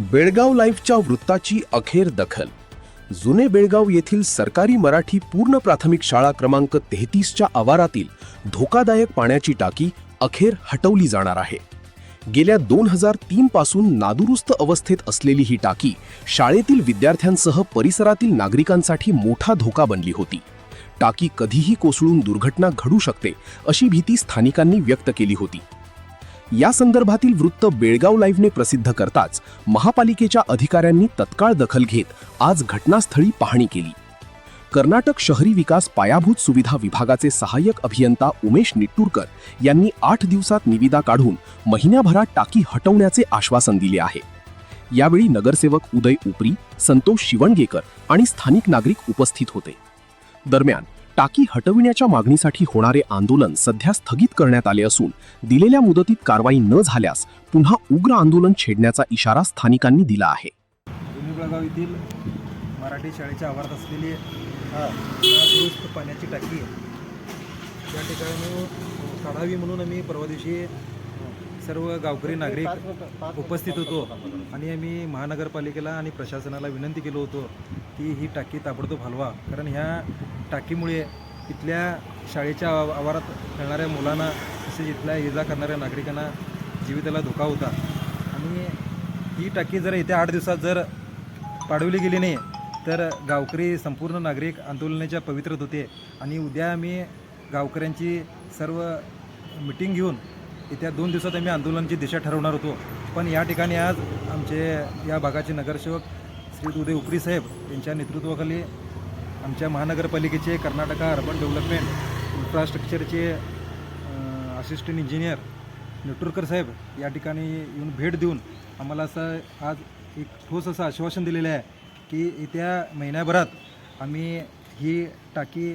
बेळगाव लाईव्हच्या वृत्ताची अखेर दखल. जुने बेळगाव येथील सरकारी मराठी पूर्ण प्राथमिक शाळा क्रमांक 33च्या आवारातील धोकादायक पाण्याची टाकी अखेर हटवली जाणार आहे. गेल्या 2003 पासून नादुरुस्त अवस्थेत असलेली ही टाकी शाळेतील विद्यार्थ्यांसह परिसरातील नागरिकांसाठी मोठा धोका बनली होती. टाकी कधीही कोसळून दुर्घटना घडू शकते अशी भीती स्थानिकांनी व्यक्त केली होती. या संदर्भातील वृत्त बेळगाव लाईव्हने प्रसिद्ध करताच महापालिकेच्या अधिकाऱ्यांनी तत्काळ दखल घेत आज घटनास्थळी पाहणी केली. कर्नाटक शहरी विकास पायाभूत सुविधा विभागाचे सहाय्यक अभियंता उमेश निट्टूरकर यांनी 8 दिवसात निविदा काढून महिन्याभरात टाकी हटवण्याचे आश्वासन दिले आहे. यावेळी नगरसेवक उदय उपरी, संतोष शिवणगेकर आणि स्थानिक नागरिक उपस्थित होते. दरम्यान टाकी हटविण्याच्या मागणीसाठी होणारे आंदोलन सध्या स्थगित करण्यात आले असून दिलेल्या मुदतीत कारवाई न झाल्यास पुन्हा उग्र आंदोलन छेडण्याचा इशारा स्थानिकांनी दिला आहे. जुनी बेळगाव येथील मराठी शाळेच्या आवारात असलेली नादुरुस्त पाण्याची टाकी या ठिकाणी काढावी म्हणून आम्ही परवा दिवशी सर्व गावकरी नागरिक उपस्थित होतो आणि आम्ही महानगरपालिकेला आणि प्रशासनाला विनंती केलो होतो की ही टाकी ताबडतोब हलवा, कारण ह्या टाकीमुळे इथल्या शाळेच्या आवारात खेळणाऱ्या मुलांना तसेच इथल्या ये-जा करणाऱ्या नागरिकांना जीविताला धोका होता. आणि ही टाकी जर येत्या 8 दिवसात जर पाडवली गेली नाही तर गावकरी संपूर्ण नागरिक आंदोलनाच्या पवित्रत होते. आणि उद्या आम्ही गावकऱ्यांची सर्व मिटिंग घेऊन येत्या 2 दिवसात आम्ही आंदोलनाची दिशा ठरवणार होतो. पण या ठिकाणी आज आमचे या भागाचे नगरसेवक श्री उदय उपरी साहेब यांच्या नेतृत्वाखाली आमच्या महानगरपालिकेचे कर्नाटक अर्बन डेव्हलपमेंट इन्फ्रास्ट्रक्चरचे असिस्टंट इंजिनियर निट्टूरकर साहेब या ठिकाणी येऊन भेट देऊन आम्हाला असं आज एक ठोस असं आश्वासन दिलेलं आहे की येत्या महिन्याभरात आम्ही ही टाकी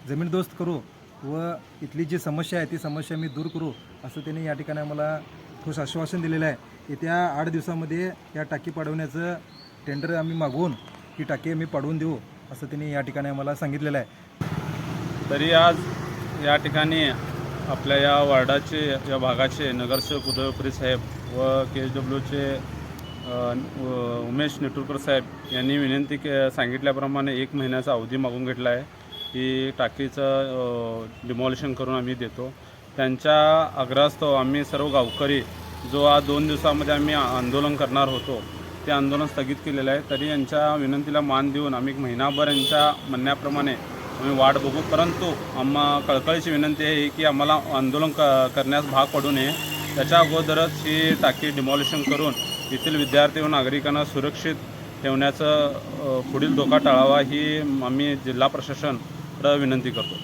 जमीनदोस्त करू व इथली जी समस्या आहे ती समस्या आम्ही दूर करू असं त्यांनी या ठिकाणी आम्हाला ठोस आश्वासन दिलेलं आहे. येत्या 8 दिवसामध्ये या टाकी पाडवण्याचं टेंडर आम्ही मागवून ही टाकी आम्ही पाडवून देऊ असं त्यांनी या ठिकाणी आम्हाला सांगितलेलं आहे. तरी आज या ठिकाणी आपल्या या वार्डाचे या भागाचे नगरसेवक उदय उपरी साहेब व KSWचे उमेश निट्टूरकर साहेब यांनी विनंती सांगितल्याप्रमाणे 1 महिन्याचा अवधी मागून घेतला आहे की टाकीचं डिमॉलिशन करून आम्ही देतो. त्यांच्या आग्रहास्तव आम्ही सर्व गावकरी जो आज 2 दिवसामध्ये आम्ही आंदोलन करणार होतो ते आंदोलन स्थगित केलेलं आहे. तरी यांच्या विनंतीला मान देऊन आम्ही 1 महिनाभर यांच्या म्हणण्याप्रमाणे आम्ही वाट बघू. परंतु आम्हा कळकळीची विनंती आहे की आम्हाला आंदोलन करण्यास भाग पडू नये. त्याच्या अगोदरच ही टाकी डिमॉलिशन करून येथील विद्यार्थी व नागरिकांना सुरक्षित ठेवण्याचं पुढील धोका टाळावा ही आम्ही जिल्हा प्रशासनाकडे विनंती करतो.